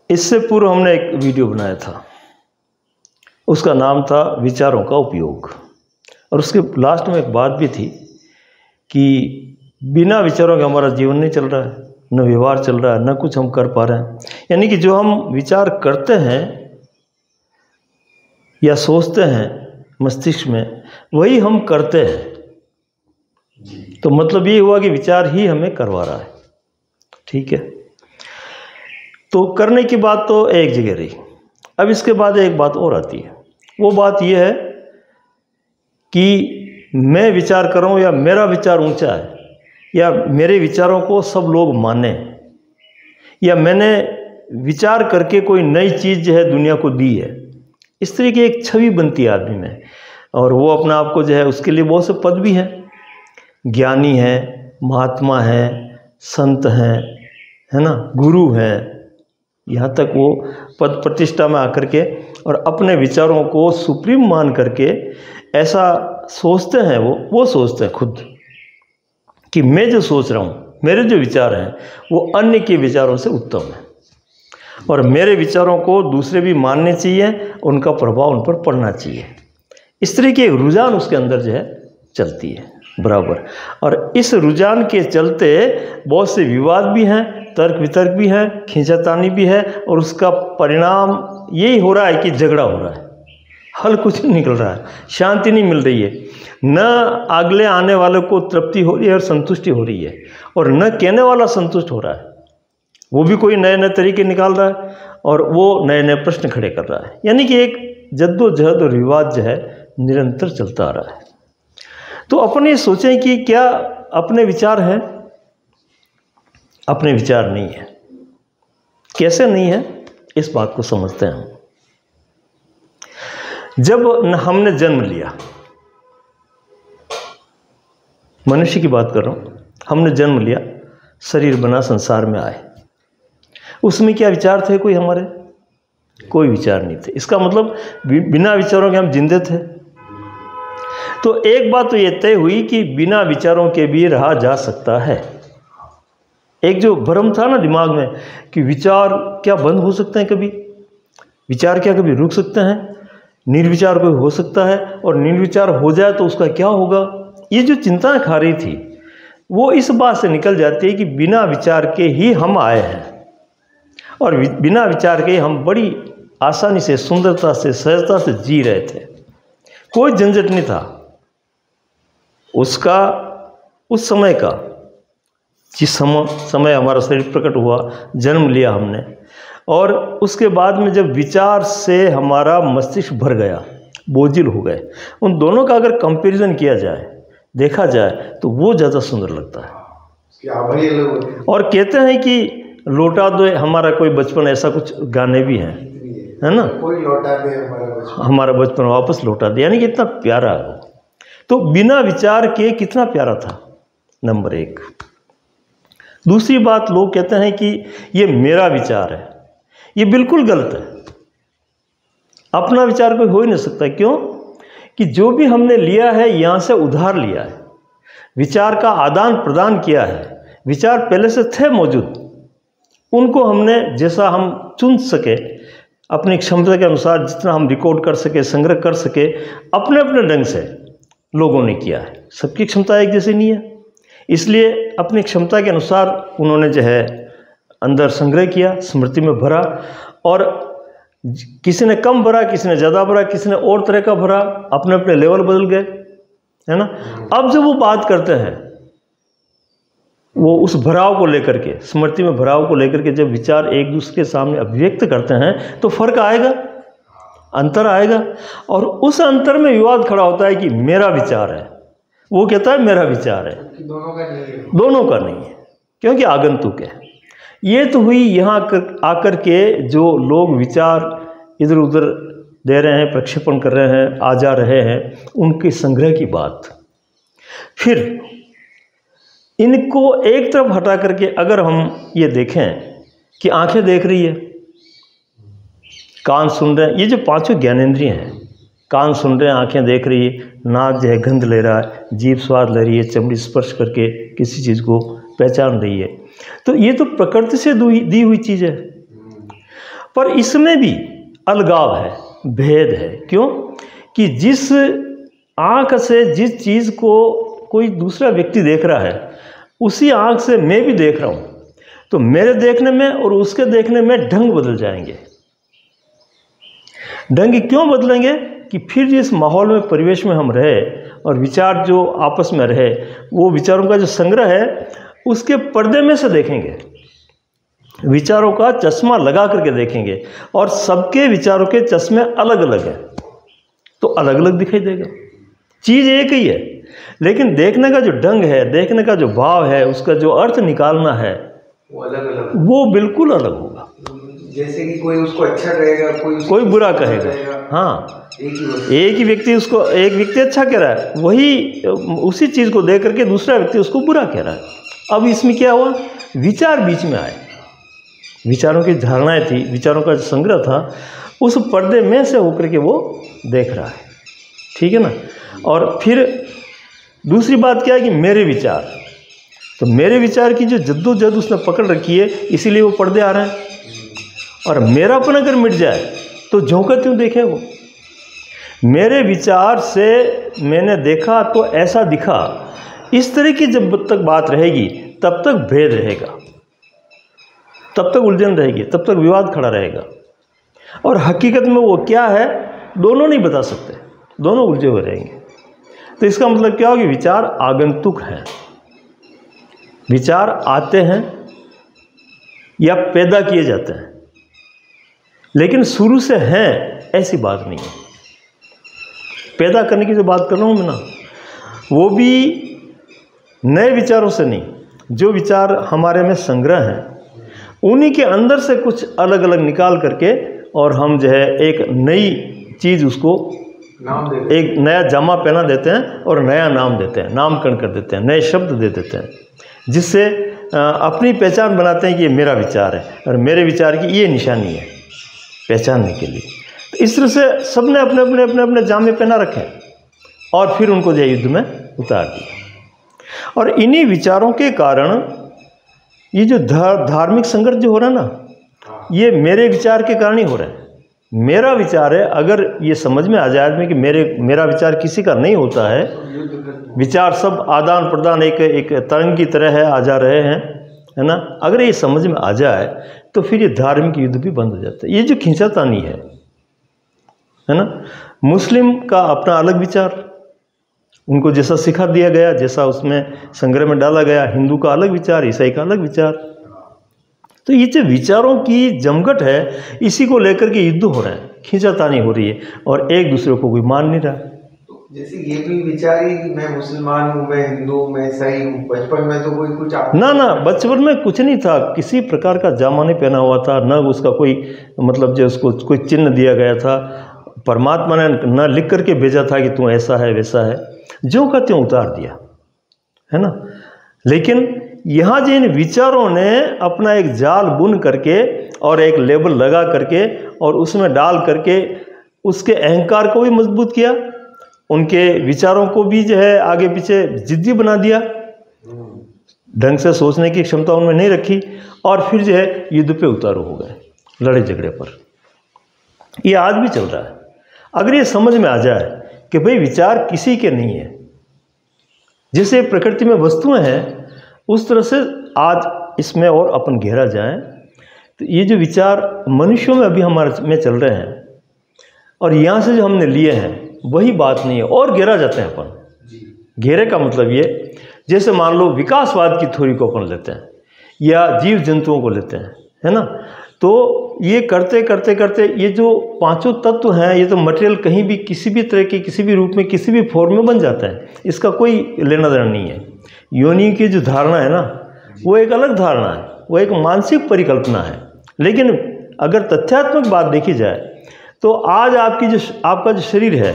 इससे पूर्व हमने एक वीडियो बनाया था, उसका नाम था विचारों का उपयोग। और उसके लास्ट में एक बात भी थी कि बिना विचारों के हमारा जीवन नहीं चल रहा है, न व्यवहार चल रहा है, न कुछ हम कर पा रहे हैं। यानी कि जो हम विचार करते हैं या सोचते हैं मस्तिष्क में, वही हम करते हैं। तो मतलब ये हुआ कि विचार ही हमें करवा रहा है। ठीक है, तो करने की बात तो एक जगह रही। अब इसके बाद एक बात और आती है। वो बात यह है कि मैं विचार कर रहा हूँ या मेरा विचार ऊंचा है, या मेरे विचारों को सब लोग माने, या मैंने विचार करके कोई नई चीज़ जो है दुनिया को दी है। इस तरह की एक छवि बनती है आदमी में, और वो अपने आप को जो है, उसके लिए बहुत से पद भी हैं, ज्ञानी है, महात्मा है, संत हैं, है ना, गुरु हैं। यहाँ तक वो पद प्रतिष्ठा में आकर के और अपने विचारों को सुप्रीम मान करके ऐसा सोचते हैं। वो सोचते हैं खुद कि मैं जो सोच रहा हूँ, मेरे जो विचार हैं वो अन्य के विचारों से उत्तम है, और मेरे विचारों को दूसरे भी मानने चाहिए, उनका प्रभाव उन पर पड़ना चाहिए। इस तरह की एक रुझान उसके अंदर जो है चलती है बराबर। और इस रुझान के चलते बहुत से विवाद भी हैं, तर्क वितर्क भी है, खींचातानी भी है, और उसका परिणाम यही हो रहा है कि झगड़ा हो रहा है, हल कुछ नहीं निकल रहा है, शांति नहीं मिल रही है। न अगले आने वाले को तृप्ति हो रही है और संतुष्टि हो रही है, और न कहने वाला संतुष्ट हो रहा है। वो भी कोई नए नए तरीके निकाल रहा है और वो नए नए प्रश्न खड़े कर रहा है। यानी कि एक जद्दोजहद और विवाद जो है निरंतर चलता आ रहा है। तो अपन ये सोचें कि क्या अपने विचार हैं? अपने विचार नहीं है। कैसे नहीं है, इस बात को समझते हैं हम। जब हमने जन्म लिया, मनुष्य की बात कर रहा हूं, हमने जन्म लिया, शरीर बना, संसार में आए, उसमें क्या विचार थे कोई हमारे? कोई विचार नहीं थे। इसका मतलब बिना विचारों के हम जिंदे थे। तो एक बात तो ये तय हुई कि बिना विचारों के भी रहा जा सकता है। एक जो भ्रम था ना दिमाग में कि विचार क्या बंद हो सकते हैं कभी, विचार क्या कभी रुक सकते हैं, निर्विचार कोई हो सकता है, और निर्विचार हो जाए तो उसका क्या होगा, ये जो चिंताएं खा रही थी, वो इस बात से निकल जाती है कि बिना विचार के ही हम आए हैं, और बिना विचार के हम बड़ी आसानी से, सुंदरता से, सहजता से जी रहे थे। कोई झंझट नहीं था उसका, उस समय का, जिस समय हमारा शरीर प्रकट हुआ, जन्म लिया हमने, और उसके बाद में जब विचार से हमारा मस्तिष्क भर गया, बोझिल हो गए, उन दोनों का अगर कंपैरिजन किया जाए, देखा जाए, तो वो ज़्यादा सुंदर लगता है। और कहते हैं कि लौटा दो हमारा कोई बचपन, ऐसा कुछ गाने भी हैं, है ना, कोई लौटा दे हमारा बचपन, वापस लौटा दे। यानी कि इतना प्यारा है। तो बिना विचार के कितना प्यारा था, नंबर एक। दूसरी बात, लोग कहते हैं कि ये मेरा विचार है। ये बिल्कुल गलत है। अपना विचार कोई हो ही नहीं सकता। क्यों? कि जो भी हमने लिया है यहाँ से उधार लिया है, विचार का आदान प्रदान किया है। विचार पहले से थे मौजूद, उनको हमने जैसा हम चुन सके, अपनी क्षमता के अनुसार जितना हम रिकॉर्ड कर सके, संग्रह कर सके, अपने अपने ढंग से लोगों ने किया है। सबकी क्षमता एक जैसी नहीं है, इसलिए अपनी क्षमता के अनुसार उन्होंने जो है अंदर संग्रह किया, स्मृति में भरा, और किसी ने कम भरा, किसी ने ज़्यादा भरा, किसी ने और तरह का भरा, अपने अपने लेवल बदल गए, है ना। अब जब वो बात करते हैं, वो उस भराव को लेकर के, स्मृति में भराव को लेकर के जब विचार एक दूसरे के सामने अभिव्यक्त करते हैं, तो फर्क आएगा, अंतर आएगा, और उस अंतर में विवाद खड़ा होता है कि मेरा विचार है, वो कहता है मेरा विचार है। दोनों का नहीं है, क्योंकि आगंतुक है। ये तो हुई यहाँ आकर के जो लोग विचार इधर उधर दे रहे हैं, प्रक्षेपण कर रहे हैं, आ जा रहे हैं, उनके संग्रह की बात। फिर इनको एक तरफ हटा करके अगर हम ये देखें कि आंखें देख रही है, कान सुन रहे हैं, ये जो पांचों ज्ञानेंद्रिय हैं, कान सुन रहे हैं, आंखें देख रही है, नाक जो है गंध ले रहा है, जीभ स्वाद ले रही है, चमड़ी स्पर्श करके किसी चीज़ को पहचान रही है, तो ये तो प्रकृति से दी हुई चीज़ है, पर इसमें भी अलगाव है, भेद है। क्यों कि जिस आँख से जिस चीज़ को कोई दूसरा व्यक्ति देख रहा है, उसी आँख से मैं भी देख रहा हूँ, तो मेरे देखने में और उसके देखने में ढंग बदल जाएंगे। ढंग क्यों बदलेंगे कि फिर जिस माहौल में, परिवेश में हम रहे और विचार जो आपस में रहे, वो विचारों का जो संग्रह है उसके पर्दे में से देखेंगे, विचारों का चश्मा लगा करके देखेंगे, और सबके विचारों के चश्मे अलग अलग हैं, तो अलग अलग दिखाई देगा। चीज़ एक ही है, लेकिन देखने का जो ढंग है, देखने का जो भाव है, उसका जो अर्थ निकालना है वो अलग अलग, वो बिल्कुल अलग होगा। जैसे कि कोई उसको अच्छा कहेगा, कोई बुरा कहेगा। हाँ, एक ही व्यक्ति उसको, एक व्यक्ति अच्छा कह रहा है, वही उसी चीज़ को देख करके दूसरा व्यक्ति उसको बुरा कह रहा है। अब इसमें क्या हुआ, विचार बीच में आए, विचारों की धारणाएं थी, विचारों का जो संग्रह था, उस पर्दे में से होकर के वो देख रहा है। ठीक है ना। और फिर दूसरी बात क्या है कि मेरे विचार, तो मेरे विचार की जो जद्दोजहद उसने पकड़ रखी है, इसीलिए वो पर्दे आ रहे हैं। और मेरापन अगर मिट जाए तो झोंका क्यों देखे वो। मेरे विचार से मैंने देखा तो ऐसा दिखा, इस तरह की जब तक बात रहेगी तब तक भेद रहेगा, तब तक उलझन रहेगी, तब तक विवाद खड़ा रहेगा। और हकीकत में वो क्या है दोनों नहीं बता सकते, दोनों उलझे हुए रहेंगे। तो इसका मतलब क्या हो कि विचार आगंतुक हैं, विचार आते हैं या पैदा किए जाते हैं, लेकिन शुरू से हैं ऐसी बात नहीं है। पैदा करने की जो बात कर रहा हूँ मैं ना, वो भी नए विचारों से नहीं, जो विचार हमारे में संग्रह हैं उन्हीं के अंदर से कुछ अलग अलग निकाल करके, और हम जो है एक नई चीज़ उसको नाम देते हैं, एक नया जामा पहना देते हैं और नया नाम देते हैं, नामकरण कर देते हैं, नए शब्द दे देते हैं, जिससे अपनी पहचान बनाते हैं कि ये मेरा विचार है और मेरे विचार की ये निशानी है पहचानने के लिए। तो इस तरह से सबने अपने अपने अपने अपने जामे पहना रखे और फिर उनको जो युद्ध में उतार दिया। और इन्हीं विचारों के कारण ये जो धार्मिक संघर्ष जो हो रहा है ना, ये मेरे विचार के कारण ही हो रहा है। मेरा विचार है, अगर ये समझ में आ जाए आदमी कि मेरा विचार किसी का नहीं होता है, विचार सब आदान प्रदान एक तरंग की तरह है, आ जा रहे हैं, है ना। अगर ये समझ में आ जाए तो फिर ये धार्मिक युद्ध भी बंद हो जाता है। ये जो खींचातानी है ना, मुस्लिम का अपना अलग विचार, उनको जैसा सिखा दिया गया, जैसा उसमें संग्रह में डाला गया, हिंदू का अलग विचार, ईसाई का अलग विचार। तो ये जो विचारों की जमघट है, इसी को लेकर के युद्ध हो रहे हैं, खींचातानी हो रही है और एक दूसरे को कोई मान नहीं रहा। जैसे ये भी विचार ही कि मैं मुसलमान हूँ, मैं हिंदू हूँ, मैं ईसाई हूँ, बचपन में तो कोई कुछ ना बचपन में कुछ नहीं था, किसी प्रकार का जामा नहीं पहना हुआ था, न उसका कोई मतलब जो उसको कोई चिन्ह दिया गया था, परमात्मा ने न लिख करके भेजा था कि तू ऐसा है वैसा है, जो का त्यों उतार दिया, है ना। लेकिन यहाँ जिन विचारों ने अपना एक जाल बुन करके और एक लेबल लगा करके और उसमें डाल करके उसके अहंकार को भी मजबूत किया, उनके विचारों को भी जो है आगे पीछे जिद्दी बना दिया, ढंग से सोचने की क्षमता उनमें नहीं रखी, और फिर जो है युद्ध पे उतारू हो गए, लड़े झगड़े पर। ये आज भी चल रहा है। अगर ये समझ में आ जाए कि भाई विचार किसी के नहीं है, जैसे प्रकृति में वस्तुएं हैं उस तरह से आज इसमें और अपन गहरा जाएं, तो ये जो विचार मनुष्यों में अभी हमारे में चल रहे हैं और यहाँ से जो हमने लिए हैं वही बात नहीं है, और गहरा जाते हैं अपन। गहरे का मतलब ये, जैसे मान लो विकासवाद की थ्योरी को अपन लेते हैं या जीव जंतुओं को लेते हैं, है ना, तो ये करते करते करते ये जो पांचों तत्व हैं, ये तो मटेरियल कहीं भी किसी भी तरह के किसी भी रूप में किसी भी फॉर्म में बन जाता है, इसका कोई लेना देना नहीं है। योनि की जो धारणा है ना, वो एक अलग धारणा है, वो एक मानसिक परिकल्पना है। लेकिन अगर तथ्यात्मक बात देखी जाए तो आज आपका जो शरीर है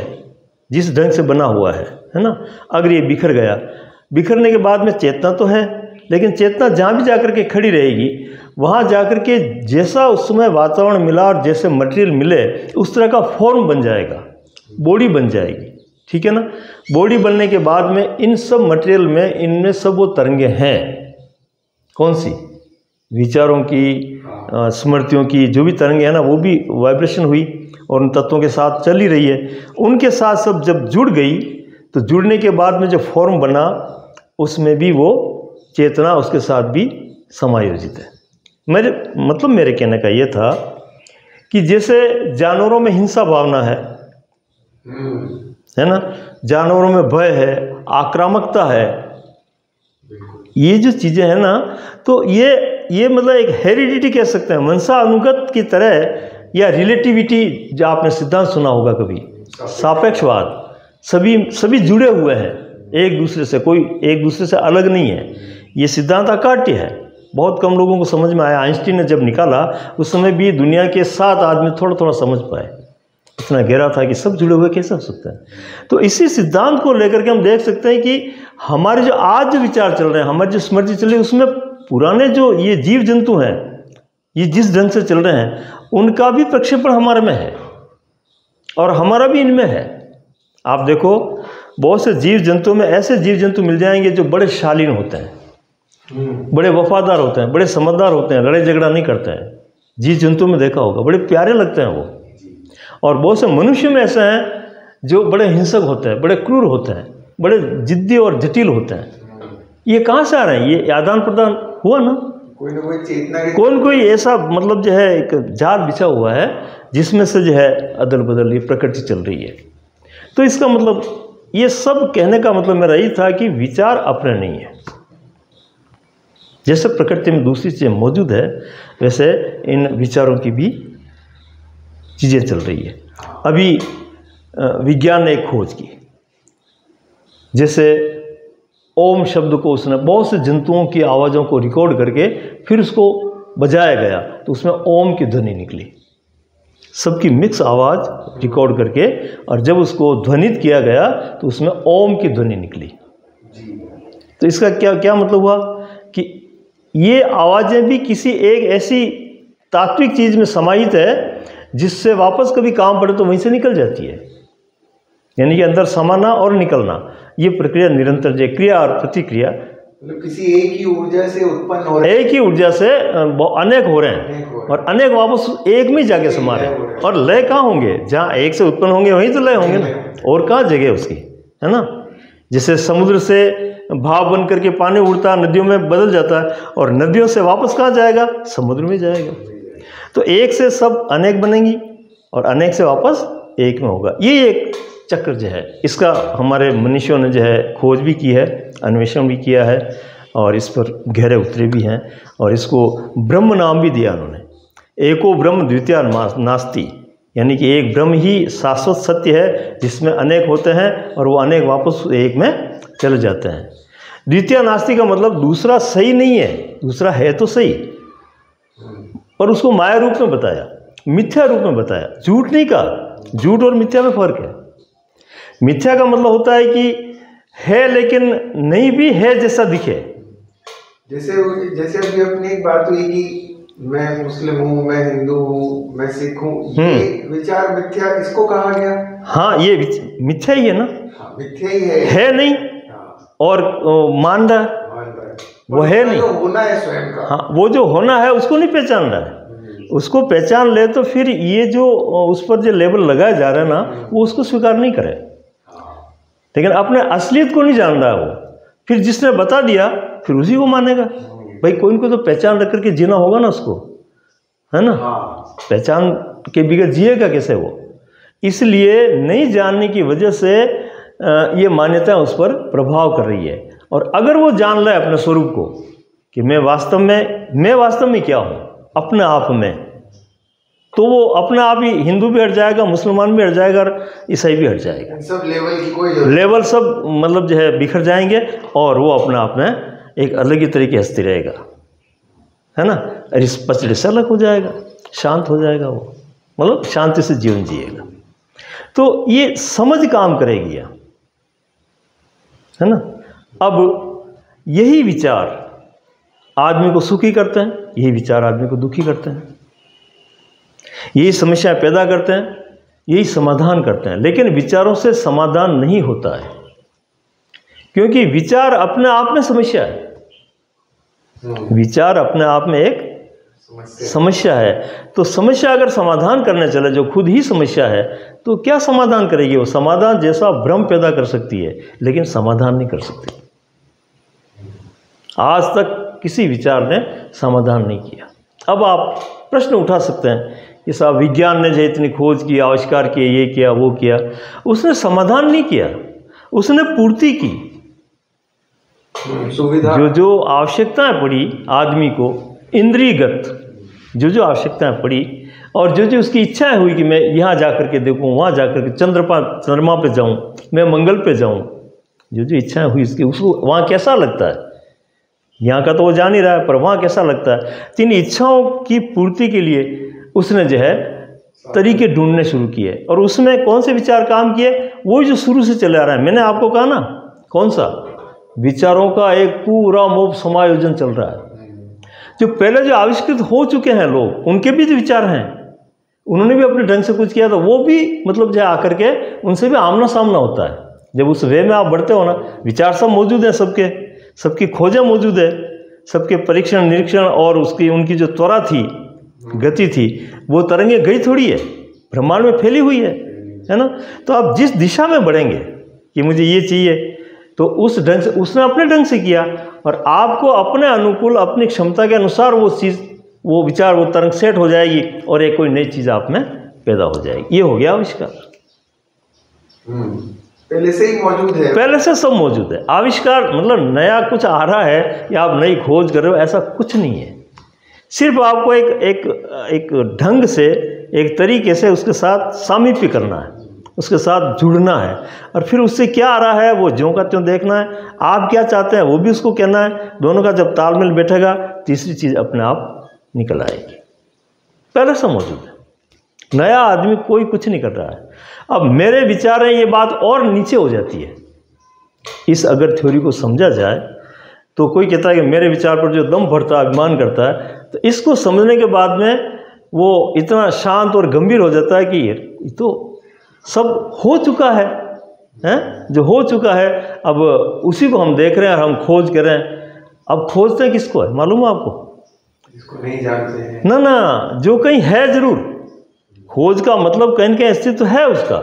जिस ढंग से बना हुआ है ना, अगर ये बिखर गया, बिखरने के बाद में चेतना तो है, लेकिन चेतना जहाँ भी जाकर के खड़ी रहेगी, वहाँ जाकर के जैसा उस समय वातावरण मिला और जैसे मटेरियल मिले उस तरह का फॉर्म बन जाएगा, बॉडी बन जाएगी, ठीक है ना। बॉडी बनने के बाद में इन सब मटेरियल में, इनमें सब वो तरंगे हैं, कौन सी, विचारों की, स्मृतियों की जो भी तरंगे हैं ना, वो भी वाइब्रेशन हुई और उन तत्वों के साथ चल ही रही है। उनके साथ सब जब जुड़ गई तो जुड़ने के बाद में जो फॉर्म बना उसमें भी वो चेतना उसके साथ भी समायोजित है। मेरे कहने का ये था कि जैसे जानवरों में हिंसा भावना है ना, जानवरों में भय है, आक्रामकता है, ये जो चीज़ें हैं ना, तो ये मतलब एक हेरिडिटी कह सकते हैं, वंशानुगत की तरह, या रिलेटिविटी जो आपने सिद्धांत सुना होगा कभी, सापेक्षवाद, सभी जुड़े हुए हैं एक दूसरे से, कोई एक दूसरे से अलग नहीं है। ये सिद्धांत अकाट्य है, बहुत कम लोगों को समझ में आया। आइंस्टीन ने जब निकाला उस समय भी दुनिया के 7 आदमी थोड़ा थोड़ा समझ पाए, इतना गहरा था कि सब जुड़े हुए कैसे हो सकता है। तो इसी सिद्धांत को लेकर के हम देख सकते हैं कि हमारे जो आज जो विचार चल रहे हैं, हमारी जो स्मृति चल रही है, उसमें पुराने जो ये जीव जंतु हैं, ये जिस ढंग से चल रहे हैं, उनका भी प्रक्षेपण हमारे में है और हमारा भी इनमें है। आप देखो, बहुत से जीव जंतुओं में ऐसे जीव जंतु मिल जाएंगे जो बड़े शालीन होते हैं, बड़े वफादार होते हैं, बड़े समझदार होते हैं, लड़ाई झगड़ा नहीं करते हैं। जीव जंतु में देखा होगा, बड़े प्यारे लगते हैं वो। और बहुत से मनुष्य में ऐसे हैं जो बड़े हिंसक होते हैं, बड़े क्रूर होते हैं, बड़े जिद्दी और जटिल होते हैं। ये कहाँ से आ रहे हैं? ये आदान प्रदान हुआ ना, कोई ना कोई चेतना की, कोई ऐसा मतलब जो है एक जाल बिछा हुआ है जिसमें से जो है अदल बदल ये प्रकृति चल रही है। तो इसका मतलब ये सब कहने का मतलब मेरा यही था कि विचार अपने नहीं है। जैसे प्रकृति में दूसरी चीज़ें मौजूद है, वैसे इन विचारों की भी चीज़ें चल रही है। अभी विज्ञान ने एक खोज की, जैसे ओम शब्द को उसने बहुत से जंतुओं की आवाज़ों को रिकॉर्ड करके फिर उसको बजाया गया तो उसमें ओम की ध्वनि निकली। सबकी मिक्स आवाज़ रिकॉर्ड करके, और जब उसको ध्वनित किया गया तो उसमें ओम की ध्वनि निकली। तो इसका क्या मतलब हुआ कि ये आवाज़ें भी किसी एक ऐसी तात्विक चीज़ में समाहित है जिससे वापस कभी काम पड़े तो वहीं से निकल जाती है। यानी कि अंदर समाना और निकलना, ये प्रक्रिया निरंतर है, क्रिया और प्रतिक्रिया। मतलब किसी एक ही ऊर्जा से उत्पन्न हो रहे हैं, एक ही ऊर्जा से अनेक हो रहे हैं और अनेक वापस एक में जाके समा रहे हैं। और लय कहाँ होंगे? जहाँ एक से उत्पन्न होंगे वहीं तो लय होंगे ना, और कहाँ जगह उसकी, है ना। जैसे समुद्र से भाव बन करके पानी उड़ता है, नदियों में बदल जाता है, और नदियों से वापस कहाँ जाएगा? समुद्र में जाएगा। तो एक से सब अनेक बनेंगी और अनेक से वापस एक में होगा। ये एक चक्र जो है, इसका हमारे मनुष्यों ने जो है खोज भी की है, अन्वेषण भी किया है, और इस पर गहरे उतरे भी हैं, और इसको ब्रह्म नाम भी दिया उन्होंने। एको ब्रह्म द्वितीय नास्ति, यानी कि एक ब्रह्म ही शाश्वत सत्य है जिसमें अनेक होते हैं और वो अनेक वापस एक में चले जाते हैं। द्वितीय नास्ति का मतलब दूसरा सही नहीं है, दूसरा है तो सही, पर उसको माया रूप में बताया, मिथ्या रूप में बताया, झूठ नहीं कहा। झूठ और मिथ्या में फर्क है। मिथ्या का मतलब होता है कि है लेकिन नहीं भी है जैसा दिखे। जैसे अभी अपनी एक बात हुई कि मैं मुस्लिम हूँ, मैं हिंदू हूँ, मैं सिख हूँ, ये विचार मिथ्या इसको कहा गया? हाँ, ये मिथ्या ही है ना। हाँ, मिथ्या ही है नहीं। हाँ। और मान रहा है वो है नहीं, होना है स्वयं का। हाँ, वो जो होना है उसको नहीं पहचान रहा है। उसको पहचान ले तो फिर ये जो उस पर जो लेबल लगाया जा रहा है ना, वो उसको स्वीकार नहीं करे, लेकिन अपने असलियत को नहीं जान रहा है वो। फिर जिसने बता दिया फिर उसी को मानेगा। भाई कोई इनको तो पहचान रख करके जीना होगा ना उसको, है ना। पहचान के बगैर जिएगा कैसे वो? इसलिए नहीं जानने की वजह से ये मान्यता उस पर प्रभाव कर रही है। और अगर वो जान ले अपने स्वरूप को कि मैं वास्तव में क्या हूँ अपने आप में, तो वो अपने आप ही हिंदू भी हट जाएगा, मुसलमान भी हट जाएगा और ईसाई भी हट जाएगा। सब लेवल की कोई लेवल सब मतलब जो है बिखर जाएंगे और वो अपने आप में एक अलग ही तरीके हंसती रहेगा, है ना। और इस पचड़े से अलग हो जाएगा, शांत हो जाएगा वो, मतलब शांति से जीवन जिएगा। तो ये समझ काम करेगी, है ना। अब यही विचार आदमी को सुखी करते हैं, यही विचार आदमी को दुखी करते हैं, यही समस्या पैदा करते हैं, यही समाधान करते हैं। लेकिन विचारों से समाधान नहीं होता है, क्योंकि विचार अपने आप में समस्या है। विचार अपने आप में एक समस्या है। तो समस्या अगर समाधान करने चले, जो खुद ही समस्या है, तो क्या समाधान करेगी वो? समाधान जैसा भ्रम पैदा कर सकती है, लेकिन समाधान नहीं कर सकती। आज तक किसी विचार ने समाधान नहीं किया। अब आप प्रश्न उठा सकते हैं कि साहब विज्ञान ने जो इतनी खोज की, आविष्कार किए, ये किया, वो किया, उसने समाधान नहीं किया, उसने पूर्ति की। सुविधा, जो आवश्यकताएं पड़ी आदमी को, इंद्रियगत जो आवश्यकताएं पड़ी, और जो उसकी इच्छाएं हुई कि मैं यहाँ जा कर के देखूँ, वहाँ जा कर के चंद्रमा पे जाऊँ, मैं मंगल पे जाऊँ, जो इच्छाएं हुई उसकी, उसको वहाँ कैसा लगता है, यहाँ का तो वो जा नहीं रहा है, पर वहाँ कैसा लगता है, तो इन इच्छाओं की पूर्ति के लिए उसने जो है तरीके ढूंढने शुरू किए। और उसमें कौन से विचार काम किए? वो जो शुरू से चले आ रहा है। मैंने आपको कहा ना, कौन सा? विचारों का एक पूरा मोब समायोजन चल रहा है। जो पहले जो आविष्कृत हो चुके हैं लोग, उनके भी जो विचार हैं, उन्होंने भी अपने ढंग से कुछ किया, तो वो भी मतलब जो आकर के उनसे भी आमना सामना होता है। जब उस वे में आप बढ़ते हो ना, विचार सब मौजूद हैं, सबकी खोजें मौजूद है, सबके परीक्षण निरीक्षण, और उनकी जो त्वरा थी, गति थी, वो तरंगे गई थोड़ी है, ब्रह्मांड में फैली हुई है ना। तो आप जिस दिशा में बढ़ेंगे कि मुझे ये चाहिए, तो उस ढंग से उसने अपने ढंग से किया, और आपको अपने अनुकूल, अपनी क्षमता के अनुसार वो चीज़, वो विचार, वो तरंग सेट हो जाएगी, और एक कोई नई चीज़ आप में पैदा हो जाएगी। ये हो गया आविष्कार। पहले से ही मौजूद है, पहले से सब मौजूद है। आविष्कार मतलब नया कुछ आ रहा है या आप नई खोज कर रहे हो, ऐसा कुछ नहीं है। सिर्फ आपको एक ढंग से, एक तरीके से उसके साथ सामीप्य करना है, उसके साथ जुड़ना है, और फिर उससे क्या आ रहा है वो ज्यों का त्यों देखना है। आप क्या चाहते हैं वो भी उसको कहना है। दोनों का जब तालमेल बैठेगा, तीसरी चीज़ अपने आप निकल आएगी। पहले से मौजूद है, नया आदमी कोई कुछ नहीं कर रहा है। अब मेरे विचार हैं, ये बात और नीचे हो जाती है। इस अगर थ्योरी को समझा जाए तो कोई कहता है कि मेरे विचार पर जो दम भरता है, अभिमान करता है, तो इसको समझने के बाद में वो इतना शांत और गंभीर हो जाता है कि ये तो सब हो चुका है, जो हो चुका है, अब उसी को हम देख रहे हैं, हम खोज कर रहे हैं। अब खोजते हैं किसको है मालूम है आपको? जिसको नहीं जानते हैं ना, जो कहीं है जरूर। खोज का मतलब कहीं कहीं अस्तित्व है उसका,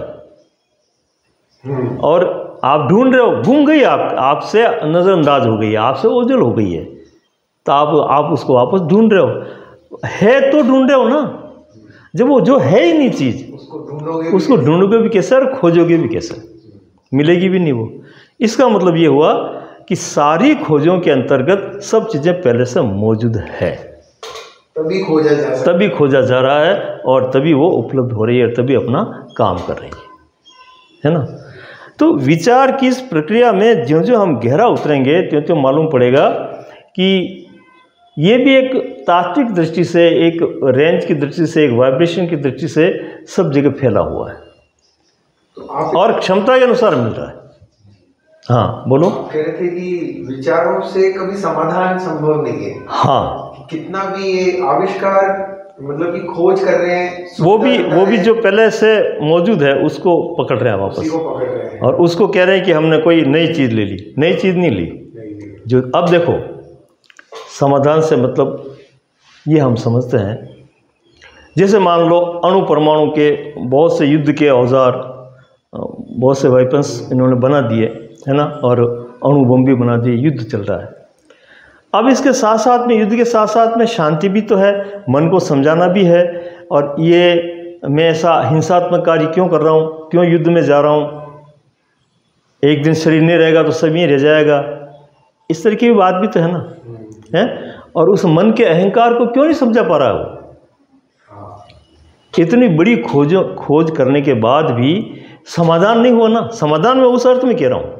और आप ढूंढ रहे हो, गुम गई, आपसे नज़रअंदाज हो गई है, आपसे ओझल हो गई है, तो आप उसको वापस ढूंढ रहे हो। है तो ढूंढ रहे हो ना। जब वो जो है ही नहीं चीज़, उसको ढूंढोगे भी कैसे और खोजोगे भी कैसे? मिलेगी भी नहीं वो। इसका मतलब ये हुआ कि सारी खोजों के अंतर्गत सब चीज़ें पहले से मौजूद है, तभी खोजा जा रहा है, और तभी वो उपलब्ध हो रही है, तभी अपना काम कर रही है ना। तो विचार की इस प्रक्रिया में ज्यों ज्यों हम गहरा उतरेंगे, त्यों त्यों मालूम पड़ेगा कि ये भी एक तात्विक दृष्टि से, एक रेंज की दृष्टि से, एक वाइब्रेशन की दृष्टि से सब जगह फैला हुआ है, और क्षमता के अनुसार मिल रहा है। हाँ बोलो। कह रहे थे कि विचारों से कभी समाधान संभव नहीं है। हाँ, कितना भी ये आविष्कार मतलब कि खोज कर रहे हैं, वो भी जो पहले से मौजूद है उसको पकड़ रहे हैं वापस, उसी को पकड़ रहे हैं, और उसको कह रहे हैं कि हमने कोई नई चीज़ ले ली। नई चीज़ नहीं ली। जो अब देखो, समाधान से मतलब ये हम समझते हैं, जैसे मान लो अणु परमाणु के बहुत से युद्ध के औजार, बहुत से वेपन्स इन्होंने बना दिए, है ना, और अणु बम भी बना दिए, युद्ध चल रहा है। अब इसके साथ साथ में, युद्ध के साथ साथ में शांति भी तो है, मन को समझाना भी है, और ये मैं ऐसा हिंसात्मक कार्य क्यों कर रहा हूँ, क्यों युद्ध में जा रहा हूँ, एक दिन शरीर नहीं रहेगा तो सब यहीं रह जाएगा, इस तरह की बात भी तो है ना, है। और उस मन के अहंकार को क्यों नहीं समझा पा रहा है वो? इतनी बड़ी खोज करने के बाद भी समाधान नहीं हुआ ना। समाधान में उस अर्थ में कह रहा हूँ,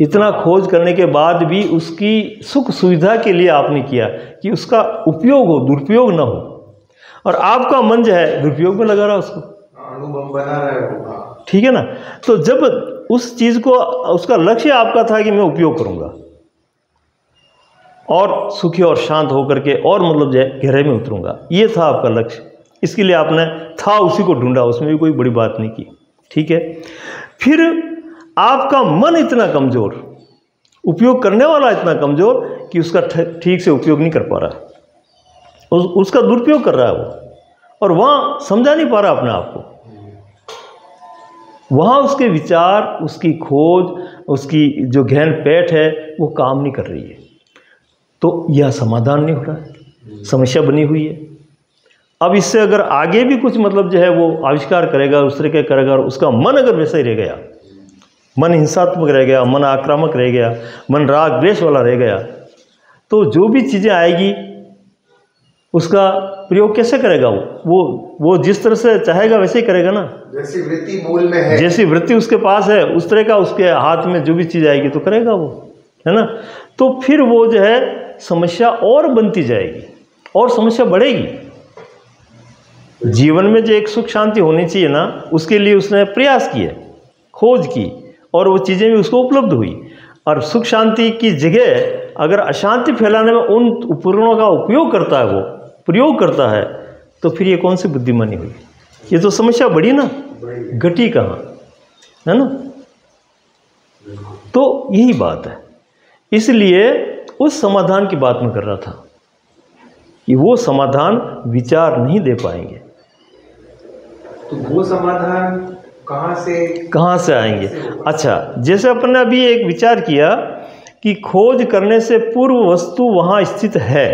इतना खोज करने के बाद भी उसकी सुख सुविधा के लिए आपने किया कि उसका उपयोग हो, दुरुपयोग ना हो, और आपका मन जो है दुरुपयोग में लगा रहा उसको, अनुभव बना रहा है। ठीक है ना। तो जब उस चीज़ को, उसका लक्ष्य आपका था कि मैं उपयोग करूँगा और सुखी और शांत होकर के और मतलब जो है गहराई में उतरूँगा, ये था आपका लक्ष्य। इसके लिए आपने था उसी को ढूंढा, उसमें भी कोई बड़ी बात नहीं की, ठीक है। फिर आपका मन इतना कमज़ोर, उपयोग करने वाला इतना कमज़ोर कि उसका ठीक से उपयोग नहीं कर पा रहा, उसका दुरुपयोग कर रहा है वो, और वहाँ समझा नहीं पा रहा अपने आप को। वहाँ उसके विचार, उसकी खोज, उसकी जो गहन पैठ है वो काम नहीं कर रही है, तो यह समाधान नहीं हो रहा है, समस्या बनी हुई है। अब इससे अगर आगे भी कुछ मतलब जो है वो आविष्कार करेगा, उस तरह के करेगा, और उसका मन अगर वैसा ही रह गया, मन हिंसात्मक रह गया, मन आक्रामक रह गया, मन राग द्वेष वाला रह गया, तो जो भी चीज़ें आएगी उसका प्रयोग कैसे करेगा वो जिस तरह से चाहेगा वैसे ही करेगा ना। जैसी वृत्ति मूल में है, जैसी वृत्ति उसके पास है उस तरह का उसके हाथ में जो भी चीज़ आएगी तो करेगा वो, है ना। तो फिर वो जो है समस्या और बनती जाएगी और समस्या बढ़ेगी। जीवन में जो एक सुख शांति होनी चाहिए ना, उसके लिए उसने प्रयास किए, खोज की, और वो चीज़ें भी उसको उपलब्ध हुई। और सुख शांति की जगह अगर अशांति फैलाने में उन उपकरणों का उपयोग करता है, वो प्रयोग करता है, तो फिर ये कौन सी बुद्धिमानी हुई? ये तो समस्या बढ़ी ना, घटी कहाँ, है ना। तो यही बात है। इसलिए उस समाधान की बात मैं कर रहा था कि वो समाधान विचार नहीं दे पाएंगे। तो वो समाधान कहाँ से आएंगे? अच्छा, जैसे अपन ने अभी एक विचार किया कि खोज करने से पूर्व वस्तु वहाँ स्थित है,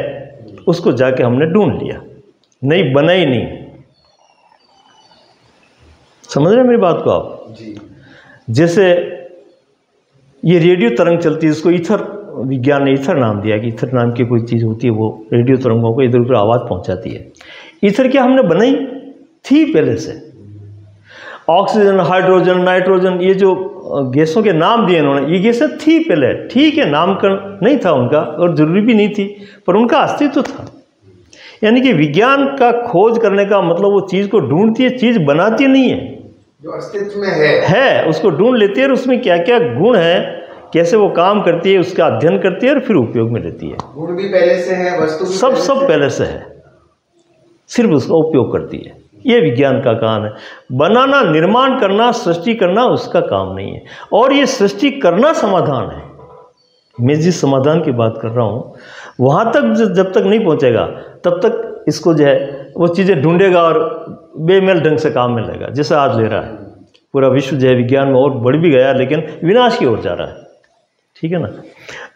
उसको जाके हमने ढूंढ लिया, नहीं बनाई नहीं। समझ रहे हैं मेरी बात को आप? जी। जैसे ये रेडियो तरंग चलती है, इसको ईथर, विज्ञान ने ईथर नाम दिया कि ईथर नाम की कोई चीज़ होती है, वो रेडियो तरंगों को इधर उधर आवाज़ पहुंचाती है। ईथर क्या हमने बनाई थी पहले से? ऑक्सीजन, हाइड्रोजन, नाइट्रोजन, ये जो गैसों के नाम दिए इन्होंने, ये गैसें थी पहले, ठीक है, नामकरण नहीं था उनका और ज़रूरी भी नहीं थी, पर उनका अस्तित्व था। यानी कि विज्ञान का खोज करने का मतलब वो चीज़ को ढूंढती है, चीज़ बनाती नहीं है, जो अस्तित्व में है उसको ढूंढ लेती है, और उसमें क्या क्या गुण है, कैसे वो काम करती है, उसका अध्ययन करती है और फिर उपयोग में लेती है। गुण भी पहले से है, वस्तु भी सब पहले से है, सिर्फ उसका उपयोग करती है। ये विज्ञान का काम है। बनाना, निर्माण करना, सृष्टि करना उसका काम नहीं है। और ये सृष्टि करना समाधान है। मैं जिस समाधान की बात कर रहा हूँ वहाँ तक जब तक नहीं पहुँचेगा तब तक इसको जो है वो चीज़ें ढूंढेगा और बेमेल ढंग से काम में लेगा, जैसे आज ले रहा है। पूरा विश्व जो है विज्ञान में और बढ़ भी गया, लेकिन विनाश की ओर जा रहा है, ठीक है ना।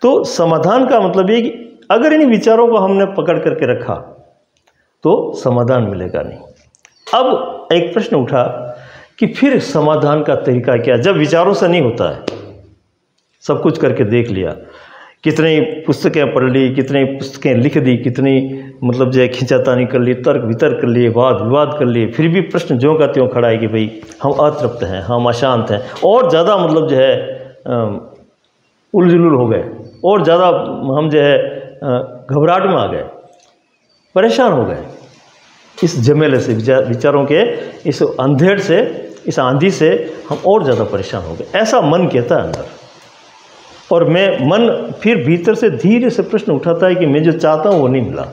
तो समाधान का मतलब ये कि अगर इन विचारों को हमने पकड़ करके रखा तो समाधान मिलेगा नहीं। अब एक प्रश्न उठा कि फिर समाधान का तरीका क्या? जब विचारों से नहीं होता है, सब कुछ करके देख लिया, कितनी पुस्तकें पढ़ ली, कितनी पुस्तकें लिख दी, कितनी मतलब जो है खींचातानी कर ली, तर्क वितर्क कर लिए, वाद विवाद कर लिए, फिर भी प्रश्न ज्यों का त्यों खड़ा है कि भाई हम अतृप्त हैं, हम अशांत हैं, और ज़्यादा मतलब जो है उलझुल हो गए, और ज़्यादा हम जो है घबराहट में आ गए, परेशान हो गए इस झमेले से, विचारों के इस अंधेर से, इस आंधी से हम और ज़्यादा परेशान हो गए, ऐसा मन कहता है अंदर। और मन फिर भीतर से धीरे से प्रश्न उठाता है कि मैं जो चाहता हूँ वो नहीं मिला।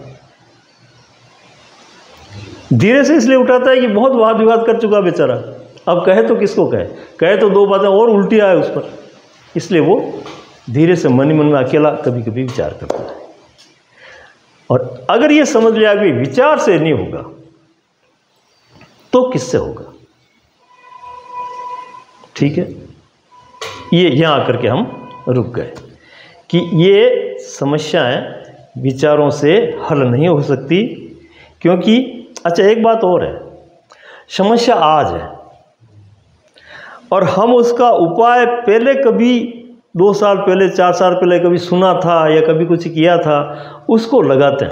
धीरे से इसलिए उठाता है कि बहुत वाद विवाद कर चुका बेचारा, अब कहे तो किसको कहे तो दो बातें और उल्टी आए उस पर, इसलिए वो धीरे से मन ही मन में अकेला कभी कभी विचार करता है। और अगर ये समझ लिया कि विचार से नहीं होगा तो किससे होगा? ठीक है, ये यहाँ आकर के हम रुक गए कि ये समस्याएं विचारों से हल नहीं हो सकती, क्योंकि अच्छा एक बात और है, समस्या आज है और हम उसका उपाय पहले कभी 2 साल पहले, 4 साल पहले कभी सुना था या कभी कुछ किया था, उसको लगाते हैं,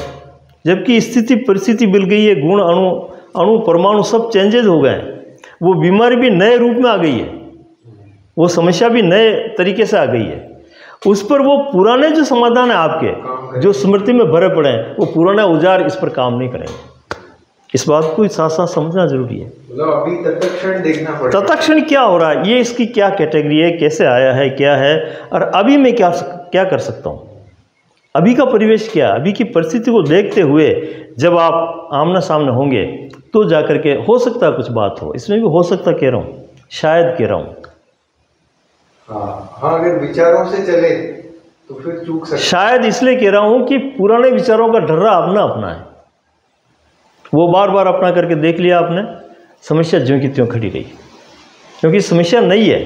जबकि स्थिति परिस्थिति मिल गई है, गुण अणु परमाणु सब चेंजेज हो गए, वो बीमारी भी नए रूप में आ गई है, वो समस्या भी नए तरीके से आ गई है। उस पर वो पुराने जो समाधान है आपके, जो स्मृति में भरे पड़े हैं, वो पुराना औजार इस पर काम नहीं करेंगे। इस बात को साथ साथ समझना जरूरी है। मतलब अभी तत्क्षण देखना पड़ेगा, तत्क्षण क्या हो रहा है, ये इसकी क्या कैटेगरी है, कैसे आया है, क्या है, और अभी मैं क्या कर सकता हूँ, अभी का परिवेश क्या, अभी की परिस्थिति को देखते हुए जब आप आमना सामने होंगे तो जाकर के हो सकता है कुछ बात हो, इसमें भी हो सकता कह रहा हूँ, शायद कह रहा हूँ। हाँ, अगर विचारों से चले तो फिर चूक सकते। शायद इसलिए कह रहा हूँ कि पुराने विचारों का ढर्रा अपना अपना है, वो बार बार अपना करके देख लिया आपने, समस्या ज्यों की त्यों खड़ी रही, क्योंकि समस्या नई है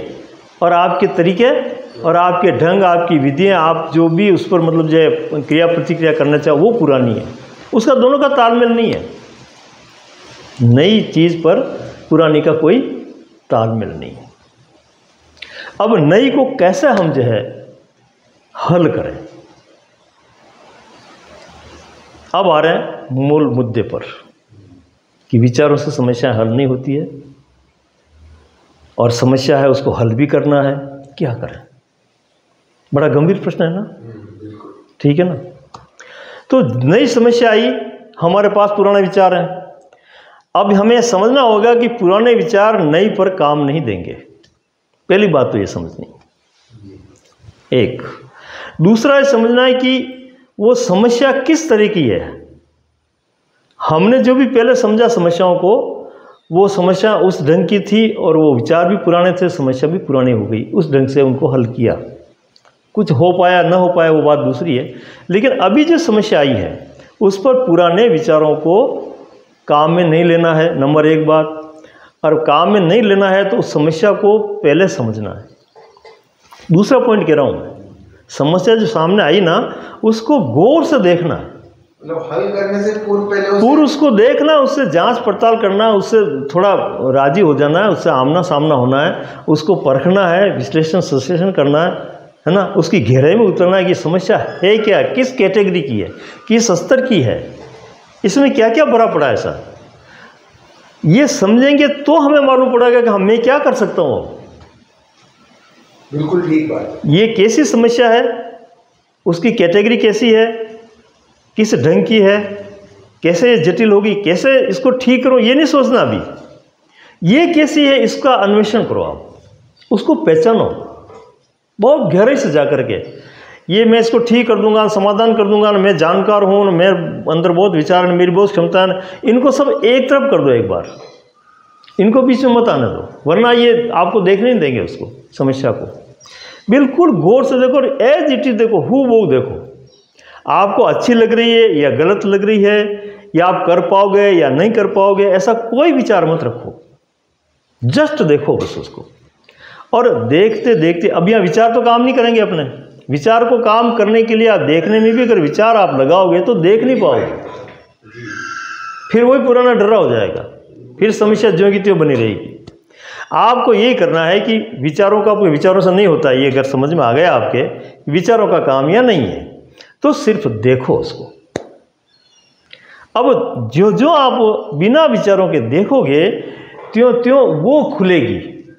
और आपके तरीके और आपके ढंग, आपकी विधियाँ, आप जो भी उस पर मतलब जो क्रिया प्रतिक्रिया करना चाहो वो पुरानी है, उसका दोनों का तालमेल नहीं है। नई चीज़ पर पुरानी का कोई तालमेल नहीं है। अब नई को कैसे हम जो है हल करें, अब आ रहे हैं मूल मुद्दे पर कि विचारों से समस्या हल नहीं होती है और समस्या है उसको हल भी करना है, क्या करें? बड़ा गंभीर प्रश्न है ना, ठीक है ना। तो नई समस्या आई, हमारे पास पुराने विचार हैं, अब हमें समझना होगा कि पुराने विचार नई पर काम नहीं देंगे। पहली बात तो ये समझनी, एक। दूसरा ये समझना है कि वो समस्या किस तरह की है। हमने जो भी पहले समझा समस्याओं को, वो समस्या उस ढंग की थी और वो विचार भी पुराने थे, समस्या भी पुरानी हो गई, उस ढंग से उनको हल किया। कुछ हो पाया ना हो पाया वो बात दूसरी है, लेकिन अभी जो समस्या आई है उस पर पुराने विचारों को काम में नहीं लेना है, नंबर एक बात। और काम में नहीं लेना है तो उस समस्या को पहले समझना है। दूसरा पॉइंट कह रहा हूँ मैं, समस्या जो सामने आई ना उसको गौर से देखना है, मतलब हल करने से पूर्व उसको देखना, उससे जांच पड़ताल करना, उससे थोड़ा राजी हो जाना है, उससे आमना सामना होना है, उसको परखना है, विश्लेषण करना है ना, उसकी गहराई में उतरना है कि समस्या है क्या, किस कैटेगरी की है, किस स्तर की है, इसमें क्या क्या भरा पड़ा है। ऐसा ये समझेंगे तो हमें मालूम पड़ेगा कि मैं क्या कर सकता हूँ। बिल्कुल ठीक बात। ये कैसी समस्या है, उसकी कैटेगरी कैसी है, किस ढंग की है, कैसे जटिल होगी, कैसे इसको ठीक करो, ये नहीं सोचना अभी। ये कैसी है इसका अन्वेषण करो, आप उसको पहचानो बहुत गहराई से जा कर के। ये मैं इसको ठीक कर दूंगा, समाधान कर दूंगा, मैं जानकार हूँ, मैं अंदर बहुत विचार है, मेरी बहुत क्षमता है, इनको सब एक तरफ कर दो एक बार, इनको बीच में मत आने दो, वरना ये आपको देखने नहीं देंगे उसको, समस्या को। बिल्कुल गौर से देखो, एज इट इज देखो, हूबहू देखो। आपको अच्छी लग रही है या गलत लग रही है, या आप कर पाओगे या नहीं कर पाओगे, ऐसा कोई विचार मत रखो, जस्ट देखो बस उसको। और देखते देखते, अब यहाँ विचार तो काम नहीं करेंगे अपने, विचार को काम करने के लिए आप देखने में भी अगर विचार आप लगाओगे तो देख नहीं पाओगे, फिर वही पुराना डरा हो जाएगा, फिर समस्या ज्यों की त्यों बनी रहेगी। आपको यही करना है कि विचारों का, आपके विचारों से नहीं होता, ये अगर समझ में आ गया आपके विचारों का काम या नहीं है, तो सिर्फ देखो उसको। अब जो जो आप बिना विचारों के देखोगे त्यों त्यों वो खुलेगी।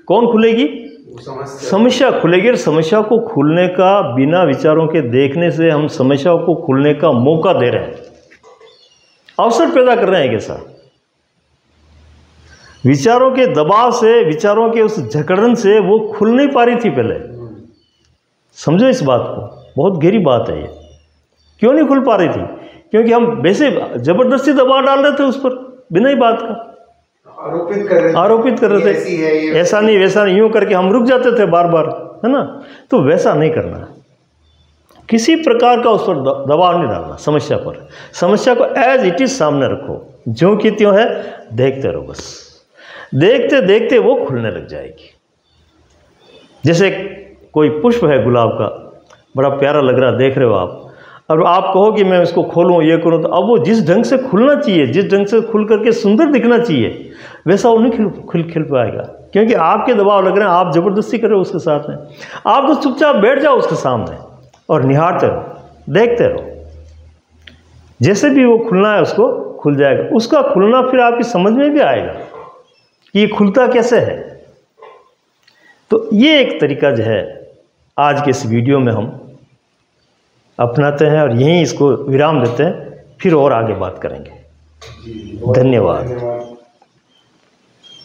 कौन खुलेगी? समस्या खुलेगी। और समस्या को खुलने का, बिना विचारों के देखने से हम समस्या को खुलने का मौका दे रहे हैं, अवसर पैदा कर रहे हैं। कैसा? विचारों के दबाव से, विचारों के उस जकड़न से वो खुल नहीं पा रही थी पहले। समझो इस बात को, बहुत गहरी बात है ये। क्यों नहीं खुल पा रही थी? क्योंकि हम वैसे जबरदस्ती दबाव डाल रहे थे उस पर, बिना ही बात का आरोपित कर रहे थे, ऐसा नहीं वैसा नहीं, यूं करके हम रुक जाते थे बार बार, है ना। तो वैसा नहीं करना, किसी प्रकार का उस पर दबाव नहीं डालना समस्या पर। समस्या को एज इट इज सामने रखो, ज्यों की त्यों है, देखते रहो बस। देखते देखते वो खुलने लग जाएगी। जैसे कोई पुष्प है गुलाब का, बड़ा प्यारा लग रहा, देख रहे हो आप, और आप कहो कि मैं इसको खोलूँ, ये करूँ, तो अब वो जिस ढंग से खुलना चाहिए, जिस ढंग से खुल करके सुंदर दिखना चाहिए, वैसा वो नहीं खिल पाएगा, क्योंकि आपके दबाव लग रहे हैं, आप जबरदस्ती कर रहे हो उसके साथ में। आप तो चुपचाप बैठ जाओ उसके सामने और निहारते रहो, देखते रहो, जैसे भी वो खुलना है उसको खुल जाएगा। उसका खुलना फिर आपकी समझ में भी आएगा कि ये खुलता कैसे है। तो ये एक तरीका जो है आज के इस वीडियो में हम अपनाते हैं और यहीं इसको विराम देते हैं, फिर और आगे बात करेंगे। धन्यवाद।